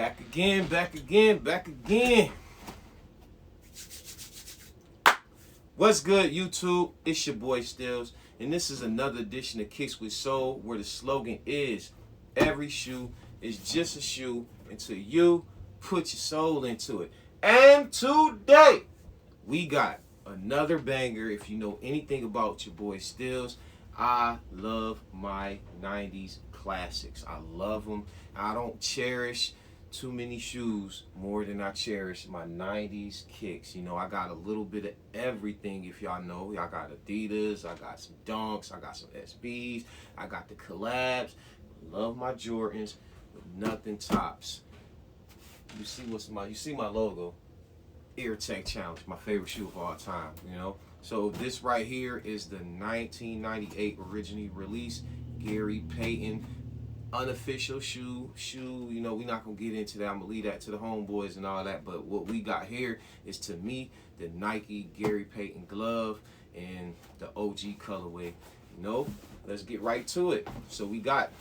Back again, back again, back again. What's good, YouTube? It's your boy STEELEZ, and this is another edition of Kicks with Soul, where the slogan is, every shoe is just a shoe until you put your soul into it. And today, we got another banger. If you know anything about your boy STEELEZ, I love my 90s classics. I love them. I don't cherish too many shoes more than I cherish my 90s kicks. You know, I got a little bit of everything, if y'all know. I got Adidas, I got some Dunks, I got some SBs, I got the collabs. Love my Jordans, but nothing tops. You see my logo, Air Tech Challenge, my favorite shoe of all time, you know. So this right here is the 1998 originally released Gary Payton unofficial shoe. You know, we're not gonna get into that. I'm gonna leave that to the homeboys and all that. But what we got here is, to me, the Nike Gary Payton glove and the OG colorway. You know, let's get right to it. So we got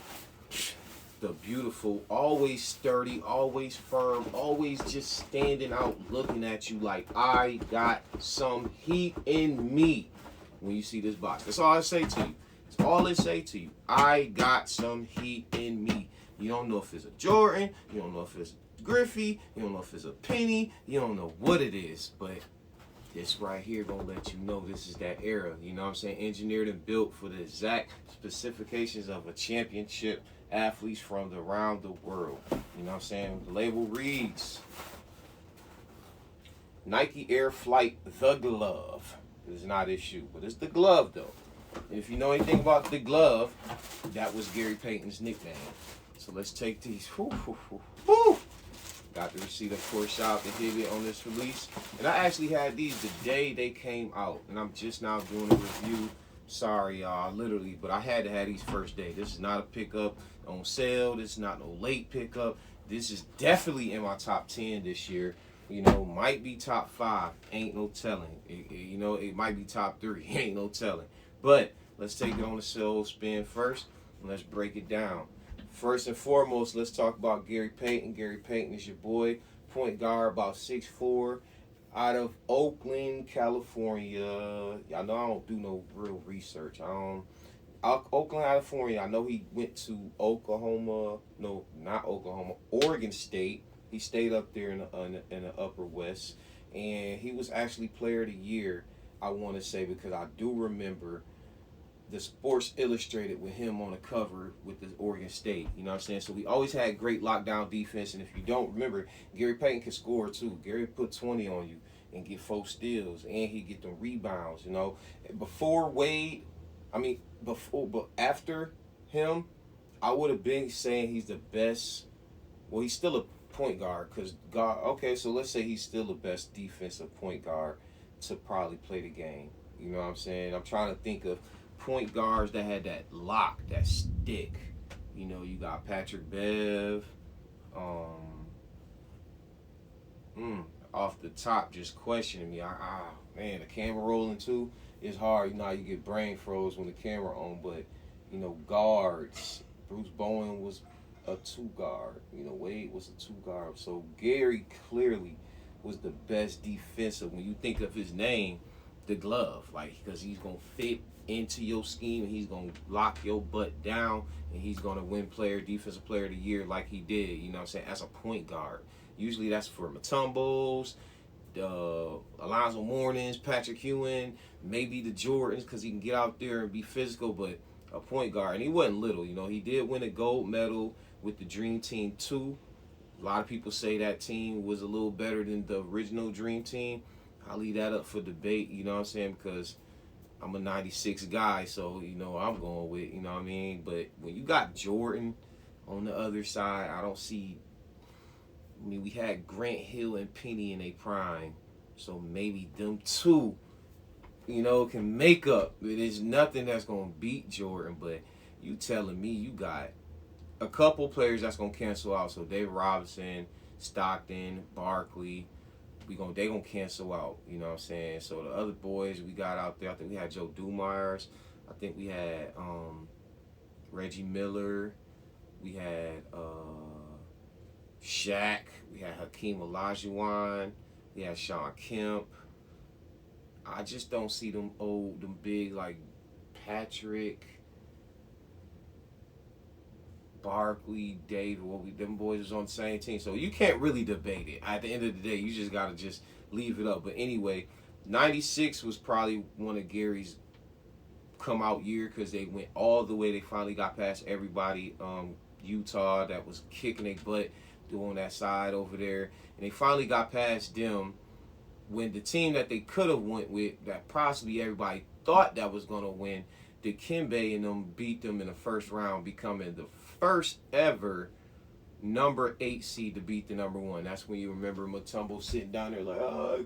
the beautiful, always sturdy, always firm, always just standing out, looking at you like I got some heat in me when you see this box. That's all I say to you. That's all it say to you. I got some heat in me. You don't know if it's a Jordan, you don't know if it's Griffey, you don't know if it's a Penny, you don't know what it is, but this right here gonna let you know this is that era. You know what I'm saying? Engineered and built for the exact specifications of a championship athletes from around the world. You know what I'm saying? The label reads Nike Air Flight the glove. It's not his shoe, but it's the glove though. And if you know anything about the glove, that was Gary Payton's nickname. So let's take these. Got the receipt, of course. Shout out to Hibbit on this release. And I actually had these the day they came out, and I'm just now doing a review. Sorry, y'all, literally, but I had to have these first day. This is not a pickup on sale. This is not no late pickup. This is definitely in my top 10 this year. You know, might be top 5. Ain't no telling. You know, it might be top 3. Ain't no telling. But let's take it on the sales spin first, and let's break it down. First and foremost, let's talk about Gary Payton. Gary Payton is your boy, point guard, about 6'4", out of Oakland, California. Y'all know I don't do no real research. Oakland, California. I know he went to Oklahoma. No, not Oklahoma. Oregon State. He stayed up there in the Upper West, and he was actually Player of the Year, I want to say, because I do remember the Sports Illustrated with him on the cover with the Oregon State. You know what I'm saying? So we always had great lockdown defense, and if you don't remember, Gary Payton can score too. Gary put 20 on you and get 4 steals, and he get them rebounds, you know. But after him, I would have been saying he's the best. Well, he's still a point guard, because okay, so let's say he's still the best defensive point guard to probably play the game. You know what I'm saying? I'm trying to think of point guards that had that lock, that stick. You know, you got Patrick Bev. Off the top, just questioning me. Man, the camera rolling too is hard. You know how you get brain froze when the camera on, but you know, guards. Bruce Bowen was a 2 guard. You know, Wade was a 2 guard. So Gary clearly was the best defensive. When you think of his name, the glove, like, because he's gonna fit into your scheme, and he's gonna lock your butt down, and he's gonna win defensive player of the year like he did. You know what I'm saying? As a point guard, usually that's for Mutombos, Alonzo Mournings, Patrick Ewing, maybe the Jordans, because he can get out there and be physical. But a point guard, and he wasn't little. You know, he did win a gold medal with the Dream Team 2. A lot of people say that team was a little better than the original Dream Team. I'll leave that up for debate, you know what I'm saying, because I'm a 96 guy, so, you know, I'm going with, you know what I mean. But when you got Jordan on the other side, I don't see, I mean, we had Grant Hill and Penny in their prime, so maybe them two, you know, can make up. There's nothing that's going to beat Jordan, but you telling me you got a couple players that's going to cancel out. So Dave Robinson, Stockton, Barkley, they gonna cancel out, you know what I'm saying? So the other boys we got out there, I think we had Joe Dumars, I think we had Reggie Miller, we had Shaq. We had Hakeem Olajuwon. We had Sean Kemp. I just don't see them old, them big like Patrick, Barkley, David. Them boys was on the same team, so you can't really debate it. At the end of the day, you just gotta just leave it up. But anyway, '96 was probably one of Gary's come out year because they went all the way. They finally got past everybody. Utah that was kicking their butt doing that side over there, and they finally got past them when the team that they could have went with, that possibly everybody thought that was going to win, Dikembe and them beat them in the first round, becoming the first ever number 8 seed to beat the number 1. That's when you remember Mutombo sitting down there like, oh,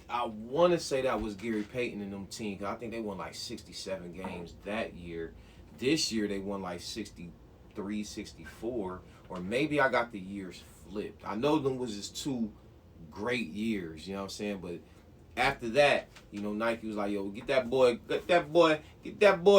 I want to say that was Gary Payton and them team. I think they won like 67 games that year. This year they won like 63, 64, or maybe I got the years flipped. I know them was just 2 great years, you know what I'm saying? But after that, you know, Nike was like, yo, get that boy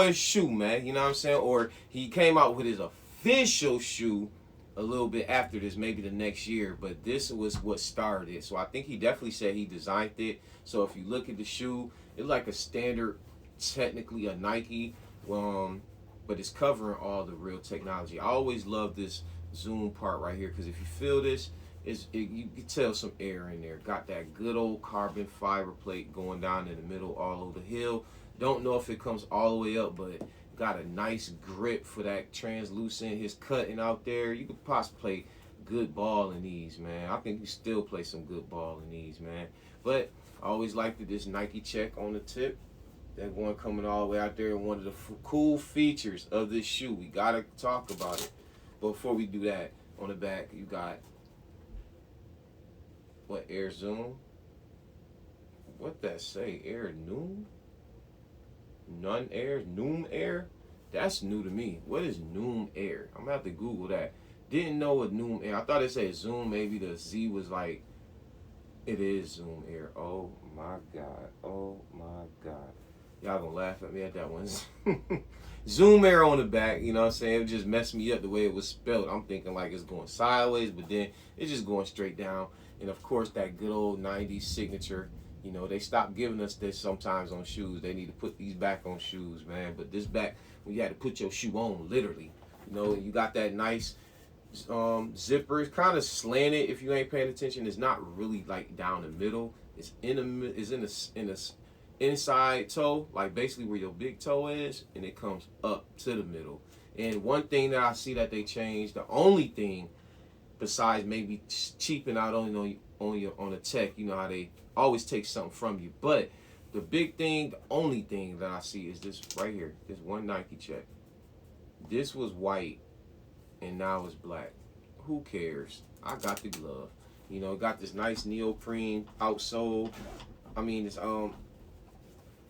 a shoe, man. You know what I'm saying? Or he came out with his official shoe a little bit after this, maybe the next year. But this was what started it. So I think he definitely said he designed it. So if you look at the shoe, it's like a standard, technically a Nike, but it's covering all the real technology. I always love this zoom part right here because if you feel this, you can tell some air in there. Got that good old carbon fiber plate going down in the middle all over the heel. Don't know if it comes all the way up, but got a nice grip for that translucent. His cutting out there. You could possibly play good ball in these, man. I think you still play some good ball in these, man. But I always liked this Nike check on the tip. That one coming all the way out there. And one of the cool features of this shoe. We got to talk about it. But before we do that, on the back, you got what, Air Zoom? What that say? Air Noom? None Air? Noom Air? That's new to me. What is Noom Air? I'm gonna have to Google that. Didn't know what Noom Air. I thought it said Zoom. Maybe the Z was like, it is Zoom Air. Oh my God. Oh my God. Y'all gonna laugh at me at that one. Zoom Air on the back, you know what I'm saying? It just messed me up the way it was spelled. I'm thinking like it's going sideways, but then it's just going straight down. And of course, that good old 90s signature. You know, they stopped giving us this sometimes on shoes. They need to put these back on shoes, man. But this back, when you had to put your shoe on, literally. You know, you got that nice zipper. It's kind of slanted if you ain't paying attention. It's not really like down the middle. It's in the inside toe, like basically where your big toe is, and it comes up to the middle. And one thing that I see that they changed, the only thing besides maybe cheaping out on the tech, you know how they always take something from you. But the big thing, the only thing that I see is this right here, this one Nike check. This was white, and now it's black. Who cares? I got the glove. You know, got this nice neoprene outsole. I mean, it's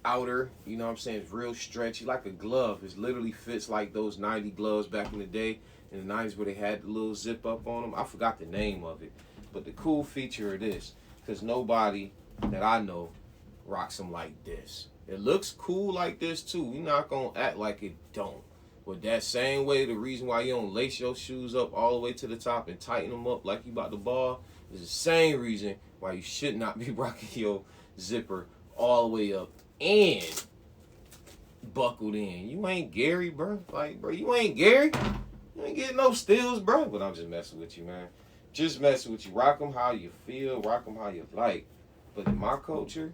outer, you know what I'm saying? It's real stretchy, like a glove. It literally fits like those 90 gloves back in the day, in the 90s where they had the little zip up on them. I forgot the name of it. But the cool feature of this, because nobody that I know rocks them like this. It looks cool like this too. You're not going to act like it don't. But that same way, the reason why you don't lace your shoes up all the way to the top and tighten them up like you about to ball is the same reason why you should not be rocking your zipper all the way up and buckled in. You ain't Gary, bro. Like, bro, you ain't Gary. You ain't getting no steals, bro. But I'm just messing with you, man. Just messing with you. Rock them how you feel. Rock them how you like. But in my culture,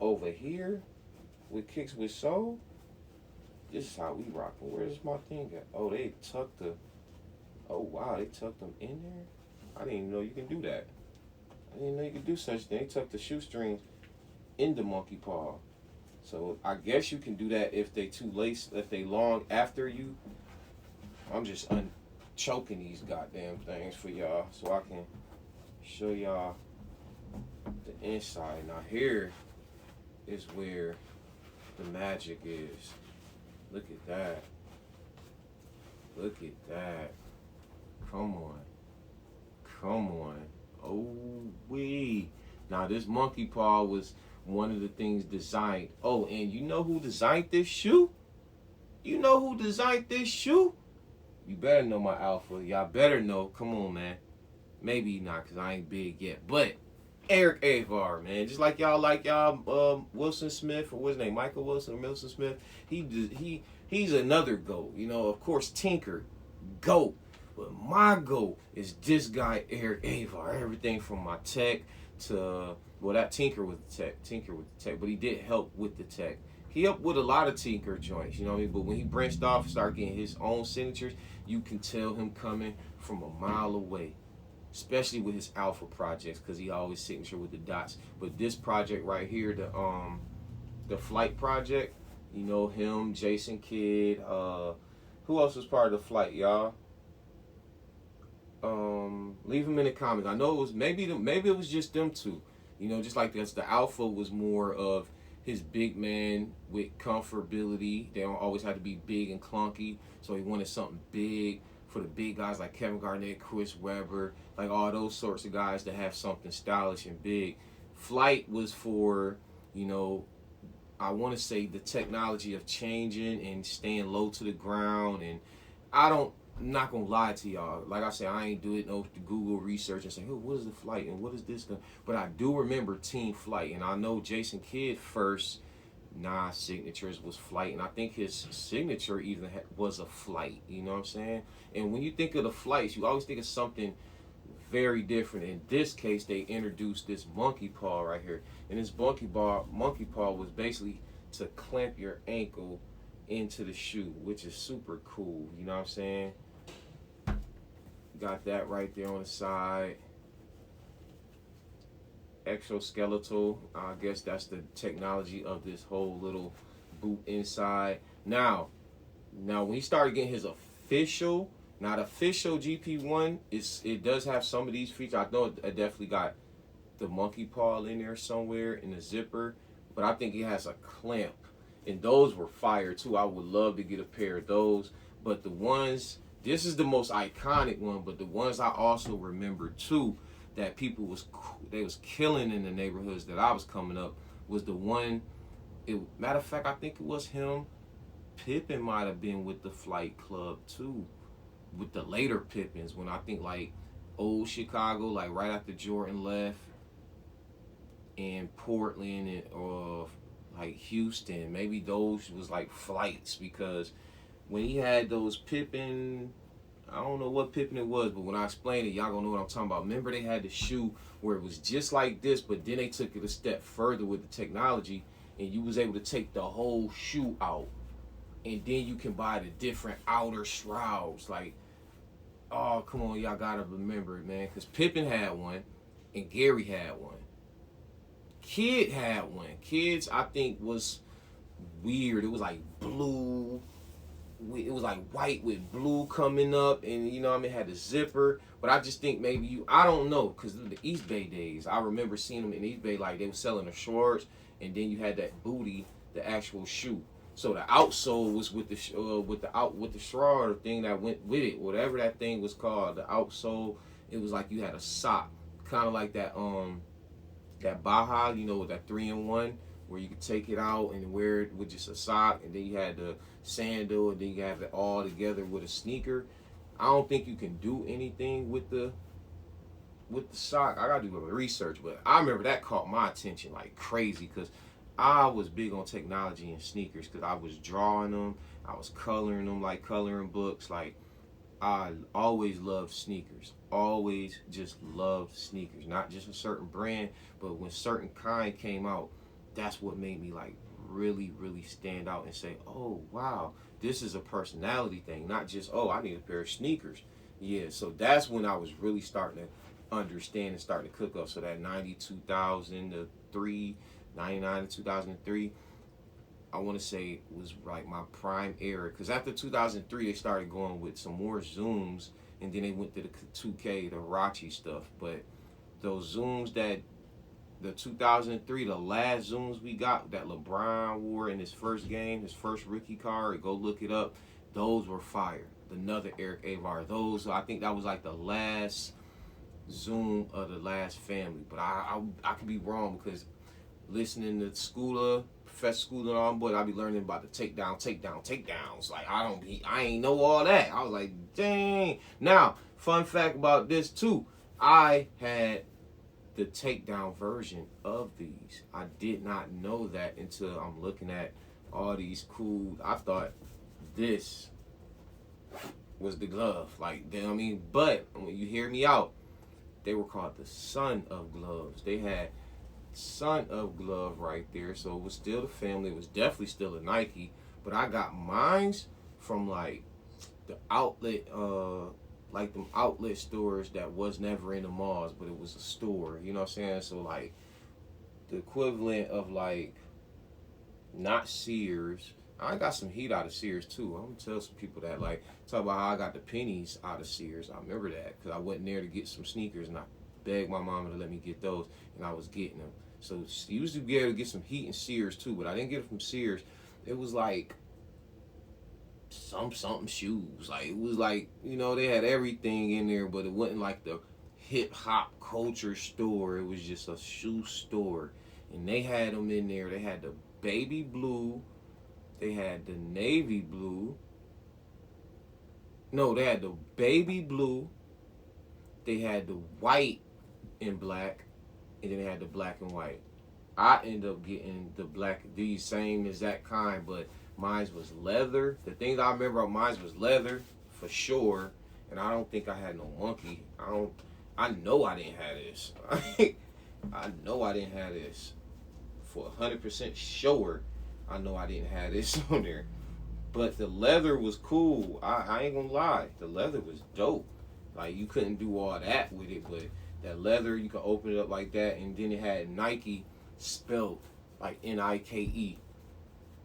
over here, with Kicks with Soul, this is how we rock them. Where's my thing at? Oh, they tucked the... Oh, wow. They tucked them in there? I didn't even know you can do that. I didn't know you could do such thing. They tucked the shoestrings in the monkey paw. So I guess you can do that if they too laced, if they long after you. I'm just choking these goddamn things for y'all so I can show y'all the inside. Now here is where the magic is. Look at that. Look at that. Come on. Come on. Oh, wee. Now this monkey paw was one of the things designed. Oh, and you know who designed this shoe? You know who designed this shoe? You better know my alpha. Y'all better know. Come on, man. Maybe not, because I ain't big yet. But Eric Avar, man. Just like y'all Wilson Smith, or what's his name? Michael Wilson or Wilson Smith. He's another GOAT. You know, of course, Tinker, GOAT. But my GOAT is this guy, Eric Avar. Everything from my tech to, well, that Tinker with the tech. But he did help with the tech. He helped with a lot of Tinker joints, you know what I mean? But when he branched off and started getting his own signatures, you can tell him coming from a mile away. Especially with his alpha projects, because he always signature with the dots. But this project right here, the flight project, you know, him, Jason Kidd, who else was part of the flight, y'all? Leave them in the comments. I know it was maybe it was just them two. You know, just like this, the alpha was more of his big man with comfortability. They don't always have to be big and clunky, so he wanted something big for the big guys like Kevin Garnett, Chris Webber, like all those sorts of guys that have something stylish and big. Flight was for, you know, I want to say the technology of changing and staying low to the ground. And I'm not gonna lie to y'all. Like I said, I ain't do it no Google research and say, oh, what is the flight and what is this? But I do remember Team Flight, and I know Jason Kidd first signatures was flight, and I think his signature even was a flight. You know what I'm saying? And when you think of the flights, you always think of something very different. In this case, they introduced this monkey paw right here, and this monkey paw was basically to clamp your ankle into the shoe, which is super cool. You know what I'm saying? Got that right there on the side. Exoskeletal, I guess that's the technology of this whole little boot inside. Now when he started getting his official, not official GP1, it does have some of these features. I know it definitely got the monkey paw in there somewhere in the zipper, but I think it has a clamp, and those were fire too. I would love to get a pair of those. But the ones, this is the most iconic one, but the ones I also remember too, that people was killing in the neighborhoods that I was coming up, was the one. Matter of fact, I think it was him. Pippen might have been with the Flight Club too, with the later Pippins, when I think like old Chicago, like right after Jordan left, and Portland, and like Houston. Maybe those was like flights, because when he had those Pippen, I don't know what Pippen it was, but when I explain it, y'all gonna know what I'm talking about. Remember, they had the shoe where it was just like this, but then they took it a step further with the technology, and you was able to take the whole shoe out, and then you can buy the different outer shrouds. Like, oh, come on, y'all gotta remember it, man, because Pippen had one, and Gary had one. Kidd had one. Kidd's, I think, was weird. It was like blue. It was like white with blue coming up, and you know what I mean, had the zipper. But I just think maybe I don't know, because the East Bay days, I remember seeing them in East Bay, like they were selling the shorts, and then you had that booty, the actual shoe. So the outsole was with the shroud thing that went with it, whatever that thing was called. The outsole, it was like you had a sock, kind of like that that Baja, you know, with that 3-in-1, where you could take it out and wear it with just a sock, and then you had the sandal, and then you have it all together with a sneaker. I don't think you can do anything with the sock. I gotta do a little research, but I remember that caught my attention like crazy, because I was big on technology and sneakers, because I was drawing them, I was coloring them like coloring books. Like, I always loved sneakers. Always just loved sneakers. Not just a certain brand, but when certain kind came out, that's what made me like really, really stand out and say, oh, wow, this is a personality thing. Not just, oh, I need a pair of sneakers. Yeah, so that's when I was really starting to understand and starting to cook up. So that 2003, 99 to 2003, I want to say was like my prime era, because after 2003 they started going with some more zooms, and then they went to the 2K, the Rachi stuff. But those zooms that the 2003, the last zooms we got that LeBron wore in his first game, his first rookie card, go look it up, those were fire. Another Eric Avar. Those, I think that was like the last zoom of the last family. But I could be wrong, because listening to Professor Schooler and all them boys, I be learning about the takedowns. Like, I ain't know all that. I was like, dang. Now, fun fact about this too. I had the takedown version of these. I did not know that until I'm looking at all these cool. I thought this was the glove. Like, you know what I mean? But when you hear me out, they were called the Son of Gloves. They had Son of Glove right there. So it was still the family. It was definitely still a Nike. But I got mines from like the outlet, like them outlet stores that was never in the malls, but it was a store. You know what I'm saying? So like the equivalent of like not Sears. I got some heat out of Sears too. I'm gonna tell some people that, like, talk about how I got the pennies out of Sears. I remember that because I went in there to get some sneakers and I begged my mama to let me get those, and I was getting them. So you used to be able to get some heat in Sears too, but I didn't get it from Sears. It was like something shoes. Like it was like, you know, they had everything in there, but it wasn't like the hip hop culture store. It was just a shoe store, and they had them in there. They had the baby blue. They had the navy blue. No, they had the baby blue. They had the white and black, and then they had the black and white. I ended up getting the black, these same exact kind, but mine was leather. The things I remember of mine was leather for sure, and I don't think I had no monkey. I know I didn't have this. I know I didn't have this for 100% sure. I know I didn't have this on there. But the leather was cool. I ain't gonna lie. The leather was dope. Like, you couldn't do all that with it, but that leather, you could open it up like that, and then it had Nike spelled like Nike.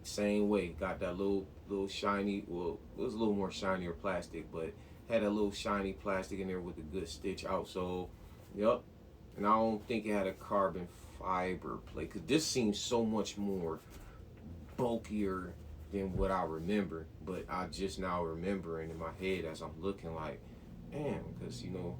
Same way. Got that little shiny, well, it was a little more shinier plastic, but had a little shiny plastic in there with a good stitch outsole. Yup. And I don't think it had a carbon fiber plate, because this seems so much more bulkier than what I remember, but I just now remembering in my head as I'm looking like, damn, because, you know,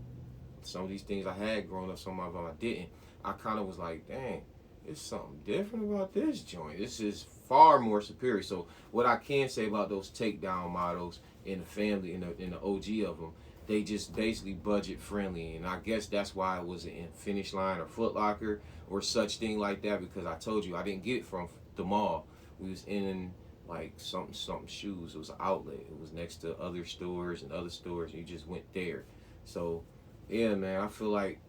some of these things I had growing up, some of them I didn't. I kind of was like, dang, there's something different about this joint. This is far more superior. So what I can say about those takedown models in the family, in the OG of them, they just basically budget friendly, and I guess that's why it was in Finish Line or Foot Locker or such thing like that, because I told you I didn't get it from the mall. We was in like something shoes. It was an outlet. It was next to other stores and other stores. And you just went there. So yeah, man, I feel like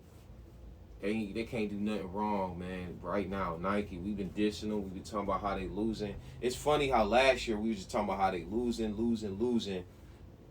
they can't do nothing wrong, man. Right now, Nike, we've been dissing them. We've been talking about how they losing. It's funny how last year we was just talking about how they losing.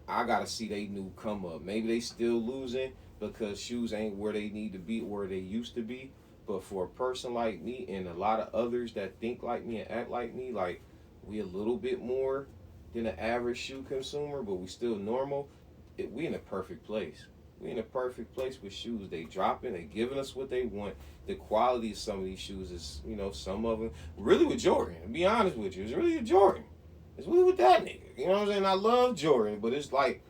I gotta see they new come up. Maybe they still losing because shoes ain't where they need to be, where they used to be. But for a person like me and a lot of others that think like me and act like me, like we a little bit more than an average shoe consumer, but we still normal. We in a perfect place. We in a perfect place with shoes. They dropping, they giving us what they want. The quality of some of these shoes is, you know, some of them really with Jordan. To be honest with you, it's really with Jordan. It's really with that nigga. You know what I'm saying? I love Jordan, but it's like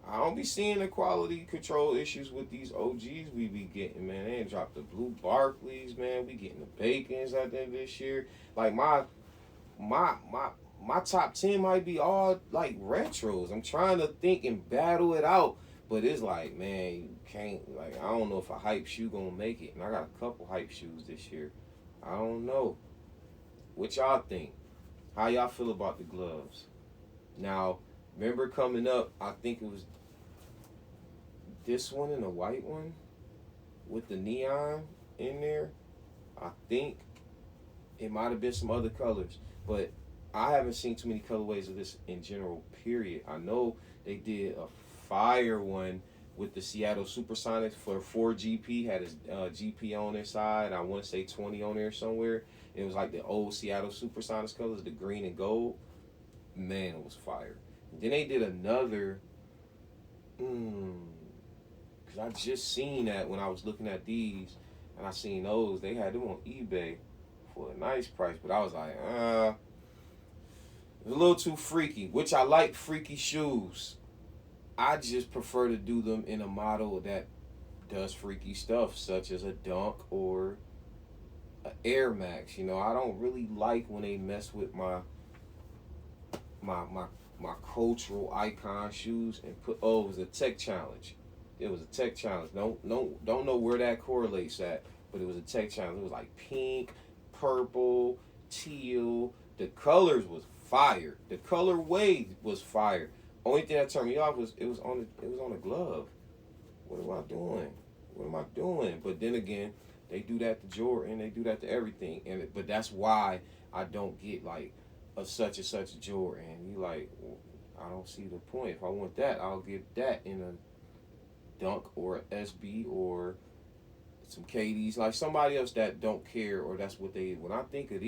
I don't be seeing the quality control issues with these OGs we be getting, man. They ain't dropped the blue Barclays, man. We getting the Bacons at the end of this year. Like my top 10 might be all like retros. I'm trying to think and battle it out, but it's like, man, you can't, like, I don't know if a hype shoe gonna make it. And I got a couple hype shoes this year. I don't know. What y'all think? How y'all feel about the gloves? Now, remember coming up, I think it was this one and the white one with the neon in there. I think it might have been some other colors, but I haven't seen too many colorways of this in general, period. I know they did a fire one with the Seattle Supersonics for 4GP, had his GP on their side. I want to say 20 on there somewhere. It was like the old Seattle Supersonics colors, the green and gold. Man, it was fire. Then they did another, because I just seen that when I was looking at these, and I seen those. They had them on eBay for a nice price, but I was like, it was a little too freaky, which I like freaky shoes. I just prefer to do them in a model that does freaky stuff, such as a Dunk or an Air Max. You know, I don't really like when they mess with my cultural icon shoes and put, it was a Tech Challenge. It was a tech challenge. Don't know where that correlates at, but it was a tech challenge. It was like pink, purple, teal. The colors was fire. The colorway was fire. Only thing that turned me off was it was on a glove. What am I doing? What am I doing? But then again, they do that to Jordan. They do that to everything. But that's why I don't get like a such and such Jordan. You like, well, I don't see the point. If I want that, I'll get that in a Dunk or a SB or some KDs. Like somebody else that don't care or that's what they. When I think of these.